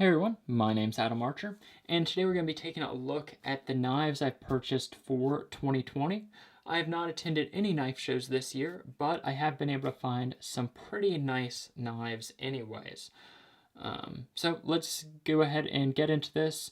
Hey everyone, my name's Adam Archer, and today we're going to be taking a look at the knives I've purchased for 2020. I have not attended any knife shows this year, but I have been able to find some pretty nice knives anyways. So let's go ahead and get into this.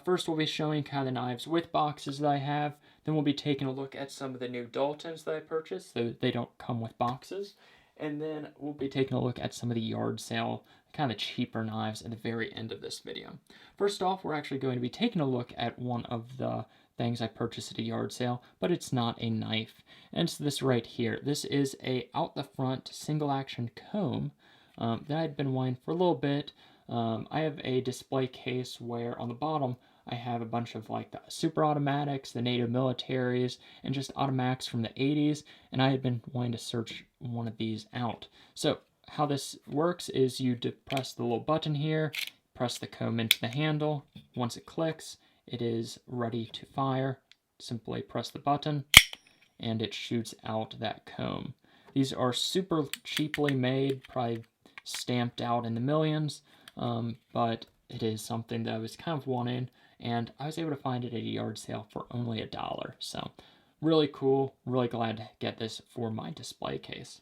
First we'll be showing kind of the knives with boxes that I have, then we'll be taking a look at some of the new Daltons that I purchased, so they don't come with boxes. And then we'll be taking a look at some of the yard sale, kind of cheaper knives at the very end of this video. First off, we're actually going to be taking a look at one of the things I purchased at a yard sale, but it's not a knife. And it's this right here. This is a out the front single action comb that I'd been wanting for a little bit. I have a display case where on the bottom I have a bunch of like the super automatics, the NATO militaries, and just automatics from the 80s, and I had been wanting to search one of these out. So how this works is you depress the little button here, press the comb into the handle. Once it clicks, it is ready to fire. Simply press the button, and it shoots out that comb. These are super cheaply made, probably stamped out in the millions, but it is something that I was kind of wanting, and I was able to find it at a yard sale for only $1. So really cool, really glad to get this for my display case.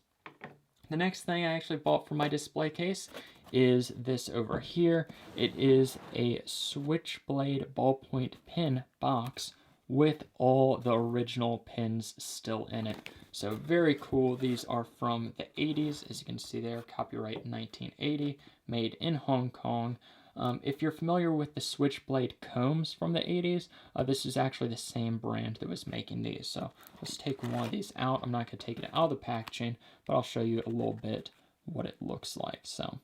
The next thing I actually bought for my display case is this over here. It is a switchblade ballpoint pen box with all the original pins still in it. So very cool. These are from the 80s, as you can see there, copyright 1980, made in Hong Kong. If you're familiar with the switchblade combs from the 80s, this is actually the same brand that was making these. So let's take one of these out. I'm not going to take it out of the packaging, but I'll show you a little bit what it looks like. So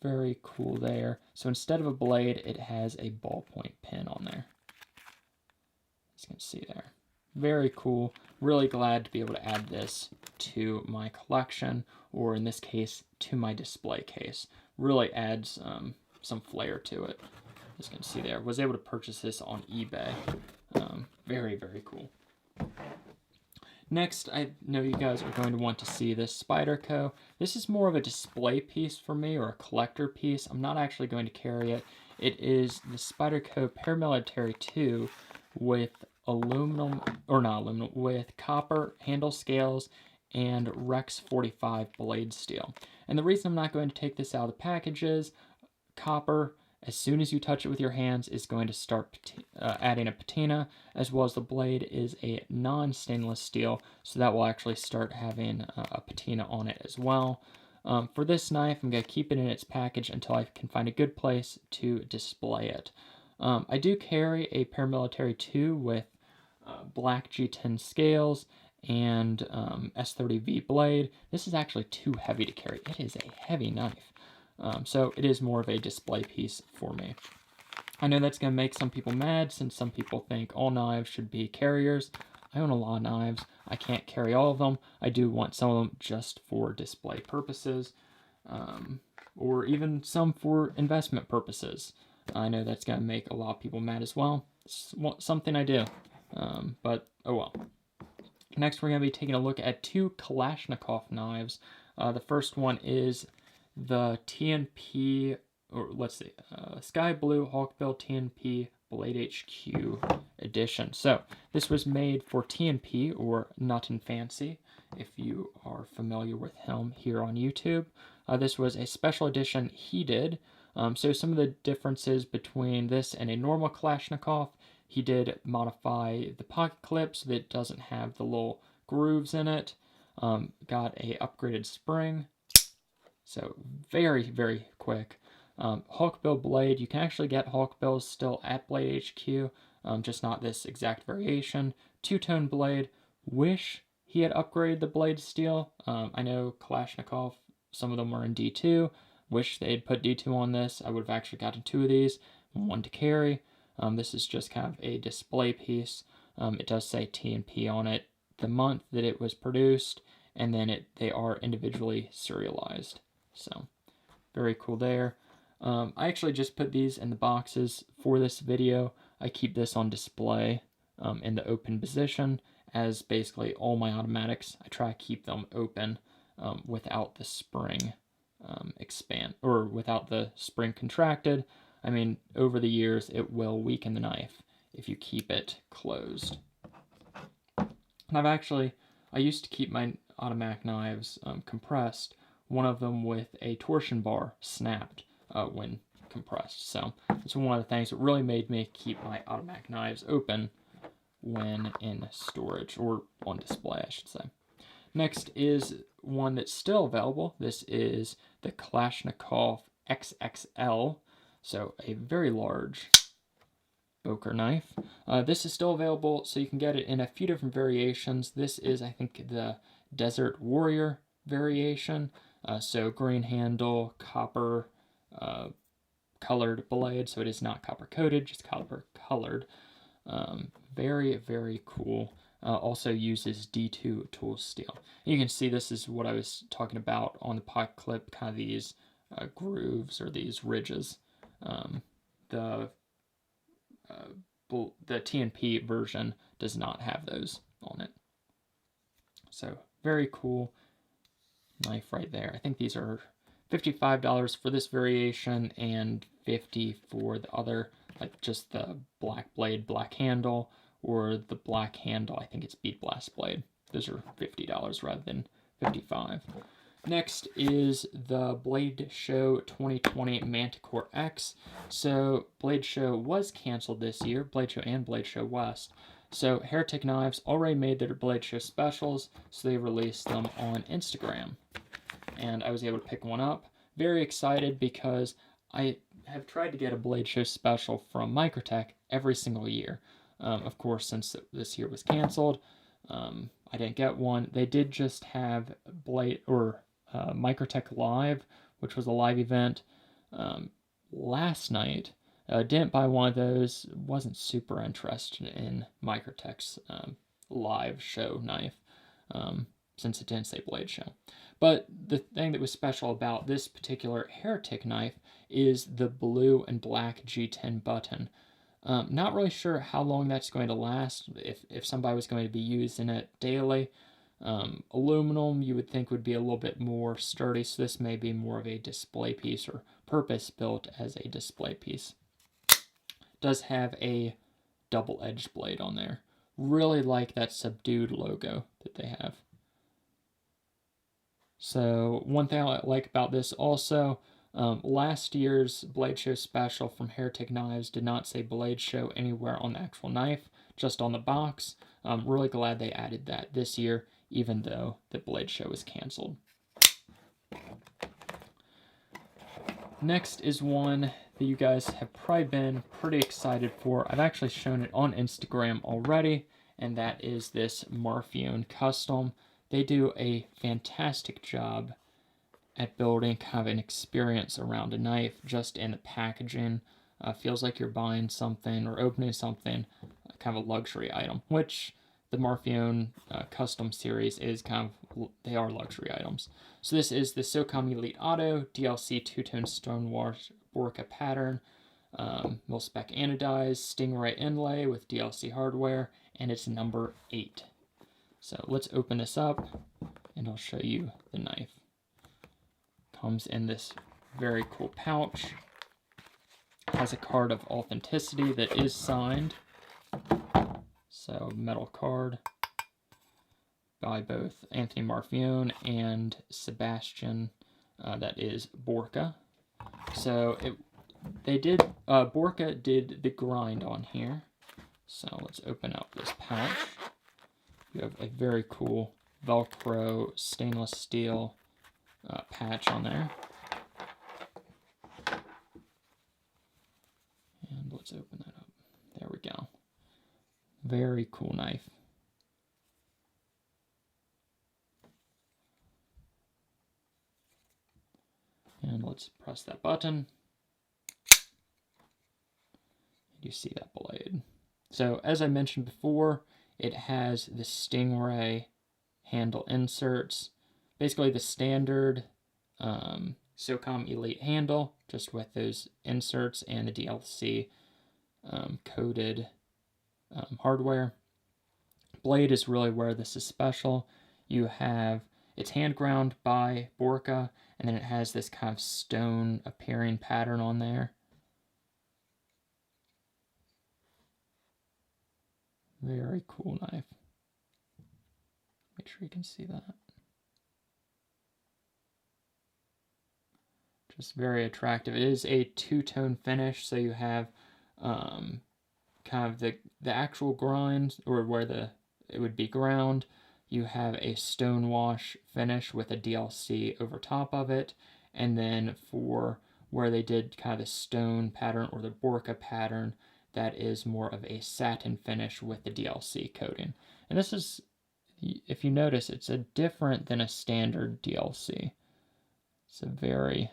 very cool there. So instead of a blade, it has a ballpoint pen on there. As you can see there. Very cool. Really glad to be able to add this to my collection, or in this case, to my display case. Really adds some flair to it. As you can see there, was able to purchase this on eBay. Very, very cool. Next, I know you guys are going to want to see this Spyderco. This is more of a display piece for me, or a collector piece. I'm not actually going to carry it. It is the Spyderco Paramilitary 2 with with copper handle scales and Rex 45 blade steel. And the reason I'm not going to take this out of the package is copper, as soon as you touch it with your hands, is going to start adding a patina, as well as the blade is a non-stainless steel, so that will actually start having a patina on it as well. For this knife, I'm going to keep it in its package until I can find a good place to display it. I do carry a Paramilitary 2 with black G10 scales and S30V blade. This is actually too heavy to carry. It is a heavy knife. So it is more of a display piece for me. I know that's going to make some people mad, since some people think all knives should be carriers. I own a lot of knives. I can't carry all of them. I do want some of them just for display purposes, or even some for investment purposes. I know that's going to make a lot of people mad as well. It's something I do, but oh well. Next, we're going to be taking a look at two Kalashnikov knives. The first one is the TNP, or let's see, Sky Blue Hawkbill TNP Blade HQ edition. So this was made for TNP, or Nothing Fancy, if you are familiar with him here on YouTube. This was a special edition he did. So some of the differences between this and a normal Kalashnikov: he did modify the pocket clip so that it doesn't have the little grooves in it. Got a upgraded spring. So very, very quick. Hawkbill blade, you can actually get Hawkbills still at Blade HQ, just not this exact variation. Two-tone blade. Wish he had upgraded the blade steel. I know Kalashnikov, some of them were in D2. Wish they'd put D2 on this. I would have actually gotten two of these, one to carry. This is just kind of a display piece. It does say TNP on it, the month that it was produced, and then they are individually serialized. So very cool there. I actually just put these in the boxes for this video. I keep this on display in the open position, as basically all my automatics, I try to keep them open without the spring without the spring contracted. I mean, over the years, it will weaken the knife if you keep it closed. And I used to keep my automatic knives compressed, one of them with a torsion bar snapped when compressed. So it's one of the things that really made me keep my automatic knives open when in storage, or on display, I should say. Next is one that's still available. This is the Kalashnikov XXL, so a very large poker knife. This is still available, so you can get it in a few different variations. This is, I think, the Desert Warrior variation. So green handle, copper colored blade, so it is not copper coated, just copper colored. Very, very cool. Also uses D2 tool steel. You can see this is what I was talking about on the pot clip, kind of these grooves or these ridges. The TNP version does not have those on it. So very cool knife right there. I think these are $55 for this variation and $50 for the other, like just the black blade, black handle, or the black handle, I think it's bead blast blade. Those are $50 rather than $55. Next is the Blade Show 2020 Manticore X. So Blade Show was canceled this year, Blade Show and Blade Show West. So Heretic Knives already made their Blade Show specials, so they released them on Instagram. And I was able to pick one up. Very excited because I have tried to get a Blade Show special from Microtech every single year. Of course, since this year was canceled, I didn't get one. They did just have Microtech Live, which was a live event last night. Didn't buy one of those. Wasn't super interested in Microtech's live show knife, since it didn't say Blade Show. But the thing that was special about this particular Heretic knife is the blue and black G10 button. Not really sure how long that's going to last, if somebody was going to be using it daily. Aluminum you would think would be a little bit more sturdy, so this may be more of a display piece or purpose-built as a display piece. Does have a double-edged blade on there. Really like that subdued logo that they have. So one thing I like about this also, last year's Blade Show special from Heretic Knives did not say Blade Show anywhere on the actual knife, just on the box. I'm really glad they added that this year, even though the Blade Show was canceled. Next is one that you guys have probably been pretty excited for. I've actually shown it on Instagram already, and that is this Marfione Custom. They do a fantastic job at building kind of an experience around a knife, just in the packaging. Feels like you're buying something or opening something, kind of a luxury item, which the Marfione Custom series is kind of, they are luxury items. So this is the SOCOM Elite Auto DLC two-tone stonewash Borka pattern, mil-spec anodized Stingray inlay with DLC hardware, and it's number 8. So let's open this up, and I'll show you the knife. Comes in this very cool pouch. Has a card of authenticity that is signed. So metal card by both Anthony Marfione and Sebastian, that is Borka. So Borka did the grind on here. So let's open up this pouch. You have a very cool Velcro stainless steel patch on there. And let's open that up. There we go. Very cool knife. And let's press that button. You see that blade. So as I mentioned before, it has the Stingray handle inserts. Basically the standard SOCOM Elite handle, just with those inserts and the DLC coated hardware. Blade is really where this is special. You have, it's hand ground by Borka, and then it has this kind of stone appearing pattern on there. Very cool knife. Make sure you can see that. Just very attractive. It is a two-tone finish, so you have kind of the actual grind, or where it would be ground. You have a stone wash finish with a DLC over top of it, and then for where they did kind of the stone pattern or the Borka pattern, that is more of a satin finish with the DLC coating. And this is, if you notice, it's a different than a standard DLC. It's a very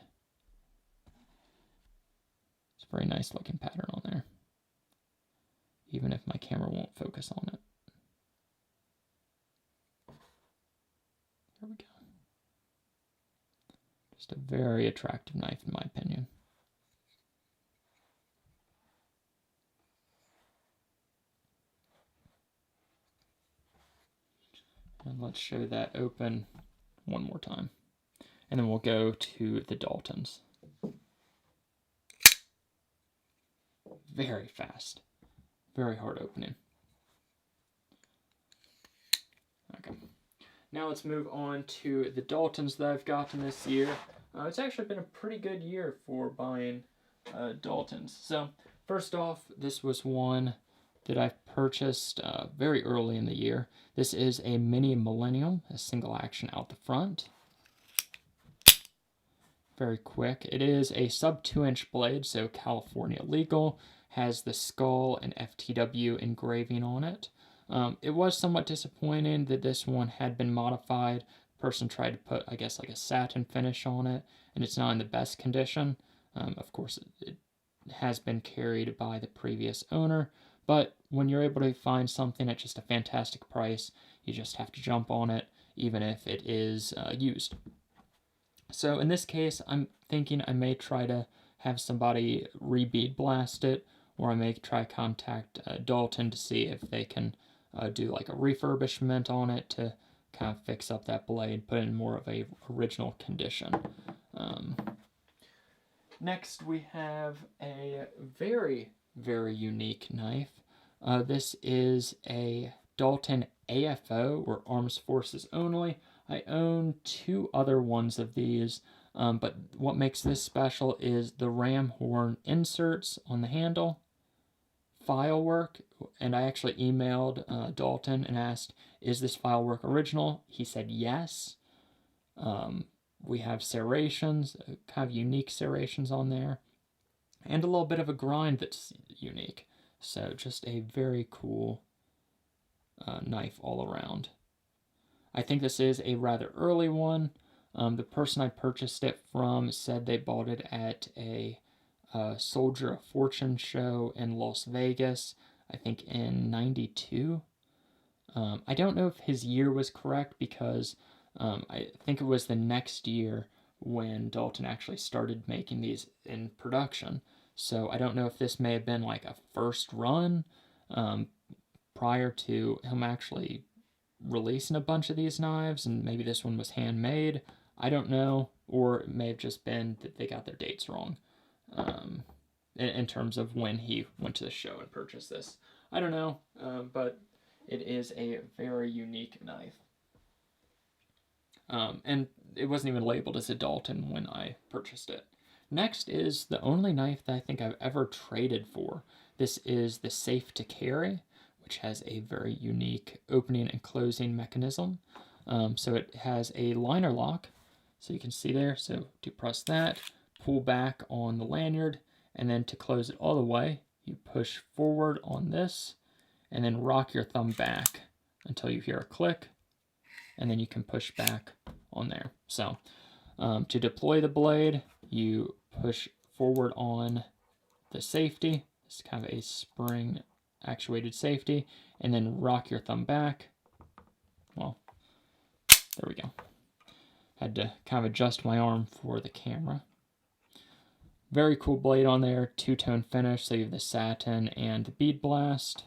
nice looking pattern on there, even if my camera won't focus on it. There we go. Just a very attractive knife in my opinion. And let's show that open one more time. And then we'll go to the Daltons. Very fast. Very hard opening. Okay. Now let's move on to the Daltons that I've gotten this year. It's actually been a pretty good year for buying Daltons. So first off, this was one that I purchased very early in the year. This is a Mini Millennium, a single action out the front. Very quick. It is a sub 2-inch blade, so California legal. Has the skull and FTW engraving on it. It was somewhat disappointing that this one had been modified. The person tried to put, I guess, like a satin finish on it, and it's not in the best condition. Of course, it has been carried by the previous owner, but when you're able to find something at just a fantastic price, you just have to jump on it, even if it is used. So in this case, I'm thinking I may try to have somebody re-bead blast it, or I may try contact Dalton to see if they can do like a refurbishment on it to kind of fix up that blade, put it in more of a original condition. Next, we have a very, very unique knife. This is a Dalton AFO, or Armed Forces Only. I own 2 other ones of these, but what makes this special is the ram horn inserts on the handle, file work, and I actually emailed Dalton and asked, is this file work original? He said yes. We have serrations, kind of unique serrations on there, and a little bit of a grind that's unique. So just a very cool knife all around. I think this is a rather early one. The person I purchased it from said they bought it at a Soldier of Fortune show in Las Vegas, I think in '92. I don't know if his year was correct because I think it was the next year when Dalton actually started making these in production. So I don't know if this may have been like a first run prior to him actually releasing a bunch of these knives, and maybe this one was handmade. I don't know, or it may have just been that they got their dates wrong in terms of when he went to the show and purchased this. I don't know, but it is a very unique knife. And it wasn't even labeled as a Dalton when I purchased it. Next is the only knife that I think I've ever traded for. This is the Safe to Carry, which has a very unique opening and closing mechanism. So it has a liner lock, so you can see there. So to press that, pull back on the lanyard, and then to close it all the way, you push forward on this, and then rock your thumb back until you hear a click, and then you can push back on there. So to deploy the blade, you push forward on the safety. It's kind of a spring actuated safety, and then rock your thumb back. Well, there we go. Had to kind of adjust my arm for the camera. Very cool blade on there, 2-tone finish, so you have the satin and the bead blast.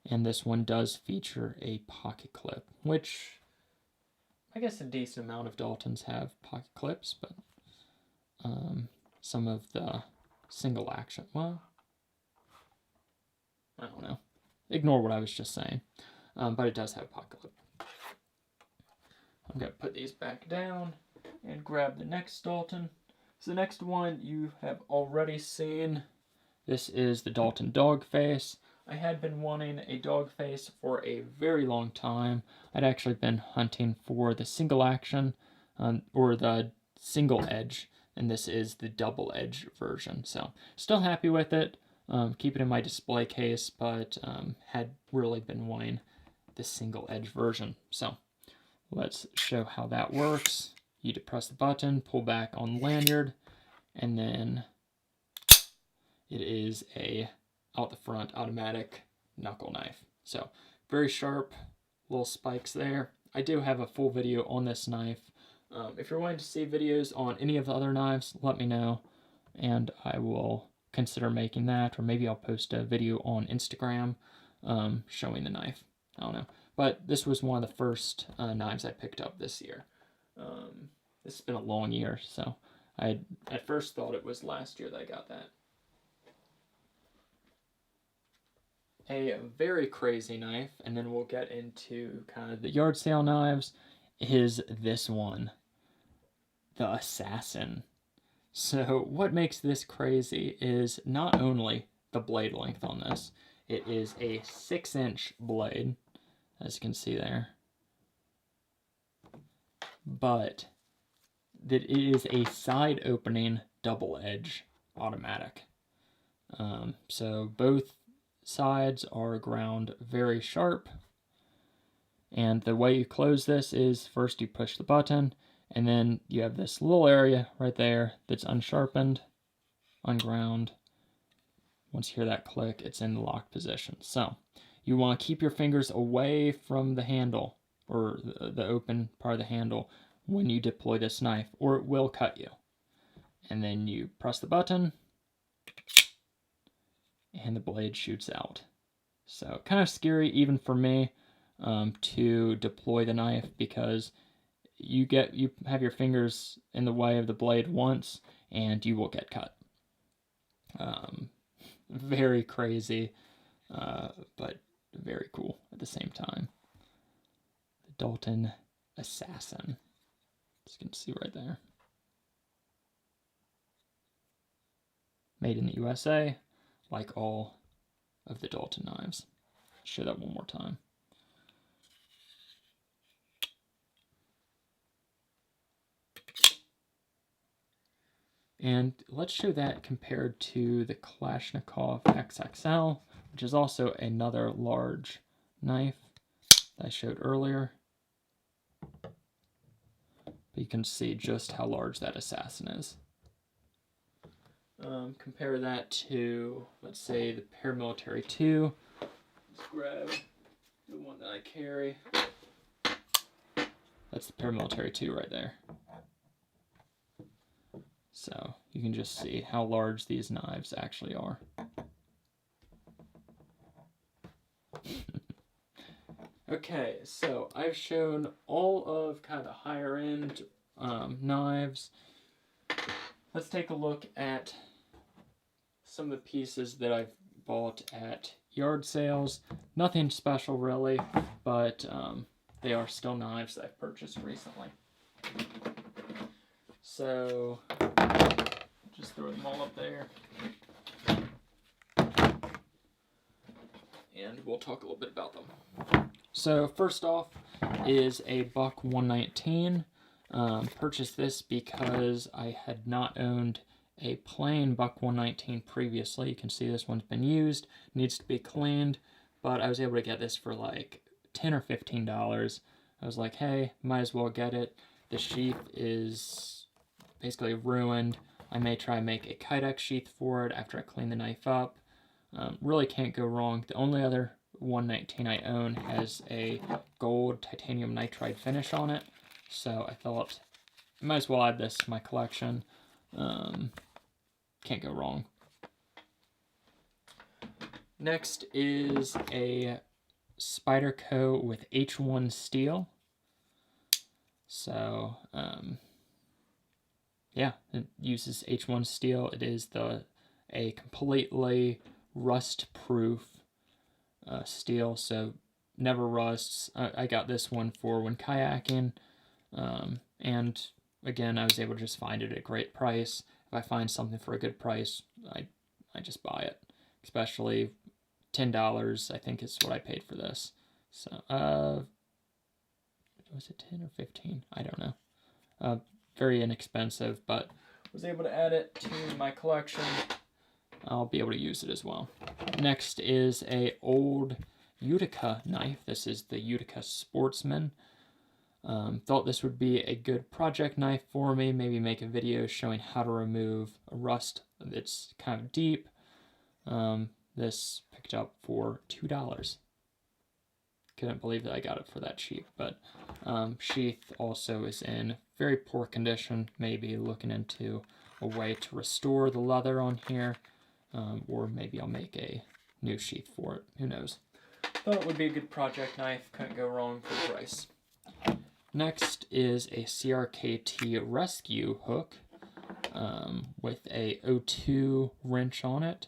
And this one does feature a pocket clip, which I guess a decent amount of Daltons have pocket clips, but some of the single action, well, I don't know. ignore what I was just saying. But it does have a pocket lip. I'm going to put these back down and grab the next Dalton. So the next one you have already seen. This is the Dalton dog face. I had been wanting a dog face for a very long time. I'd actually been hunting for the single action or the single edge, and this is the double edge version. So still happy with it. Keep it in my display case, but had really been wanting the single edge version. So let's show how that works. You depress the button, pull back on the lanyard, and then it is a out the front automatic knuckle knife. So very sharp, little spikes there. I do have a full video on this knife. If you're wanting to see videos on any of the other knives, let me know, and I will consider making that, or maybe I'll post a video on Instagram showing the knife. I don't know. But this was one of the first knives I picked up this year. This has been a long year, so I at first thought it was last year that I got that. A very crazy knife, and then we'll get into kind of the yard sale knives, is this one, the Assassin. So what makes this crazy is not only the blade length on this, it is a 6-inch blade, as you can see there, but that it is a side opening double edge automatic. So both sides are ground very sharp, and the way you close this is first you push the button, and then you have this little area right there that's unsharpened, unground. Once you hear that click, it's in the locked position. So you want to keep your fingers away from the handle, or the open part of the handle, when you deploy this knife, or it will cut you. And then you press the button, and the blade shoots out. So kind of scary even for me to deploy the knife, because you have your fingers in the way of the blade once and you will get cut. Very crazy, but very cool at the same time. The Dalton Assassin, as you can see right there. Made in the USA, like all of the Dalton knives. Show that one more time. And let's show that compared to the Kalashnikov XXL, which is also another large knife that I showed earlier. But you can see just how large that Assassin is. Compare that to, let's say, the Paramilitary 2. Let's grab the one that I carry. That's the Paramilitary 2 right there. So you can just see how large these knives actually are. Okay, so I've shown all of kind of the higher end knives. Let's take a look at some of the pieces that I've bought at yard sales. Nothing special really, but they are still knives that I've purchased recently. So just throw them all up there, and we'll talk a little bit about them. So first off is a Buck 119. Purchased this because I had not owned a plain Buck 119 previously. You can see this one's been used, needs to be cleaned, but I was able to get this for like $10 or $15. I was like, hey, might as well get it. The sheath is basically ruined. I may try and make a Kydex sheath for it after I clean the knife up. Really can't go wrong. The only other 119 I own has a gold titanium nitride finish on it, so I thought I might as well add this to my collection. Can't go wrong. Next is a Spyderco with H1 steel. So, yeah, it uses H1 steel. It is a completely rust-proof steel, so never rusts. I got this one for when kayaking, and again, I was able to just find it at a great price. If I find something for a good price, I just buy it. Especially $10, I think is what I paid for this. So, was it 10 or 15? I don't know. Very inexpensive, but was able to add it to my collection. I'll be able to use it as well. Next is a old Utica knife. This is the Utica Sportsman. Thought this would be a good project knife for me. Maybe make a video showing how to remove a rust that's kind of deep. This picked up for $2. Couldn't believe that I got it for that cheap, but sheath also is in very poor condition. Maybe looking into a way to restore the leather on here, or maybe I'll make a new sheath for it. Who knows? Thought it would be a good project knife. Couldn't go wrong for the price. Next is a CRKT rescue hook with a 02 wrench on it.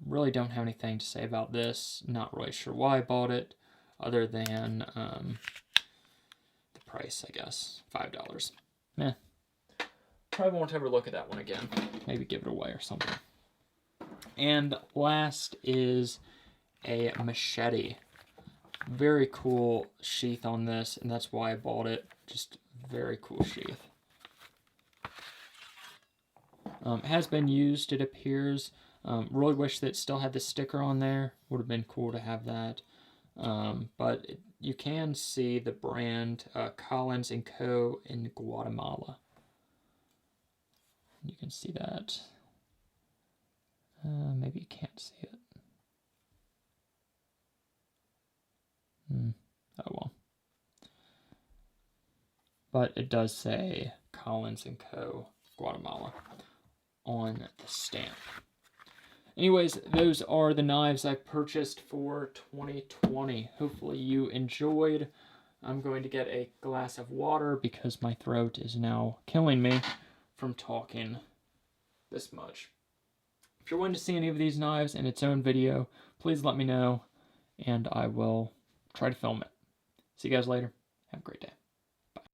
Really don't have anything to say about this. Not really sure why I bought it, other than the price, I guess. $5. Meh. Probably won't ever look at that one again. Maybe give it away or something. And last is a machete. Very cool sheath on this, and that's why I bought it. Just very cool sheath. It has been used, it appears. Really wish that it still had the sticker on there. Would have been cool to have that. But you can see the brand Collins & Co. in Guatemala. You can see that. Maybe you can't see it. Oh well. But it does say Collins & Co. Guatemala on the stamp. Anyways, those are the knives I purchased for 2020. Hopefully you enjoyed. I'm going to get a glass of water because my throat is now killing me from talking this much. If you're wanting to see any of these knives in its own video, please let me know, and I will try to film it. See you guys later. Have a great day.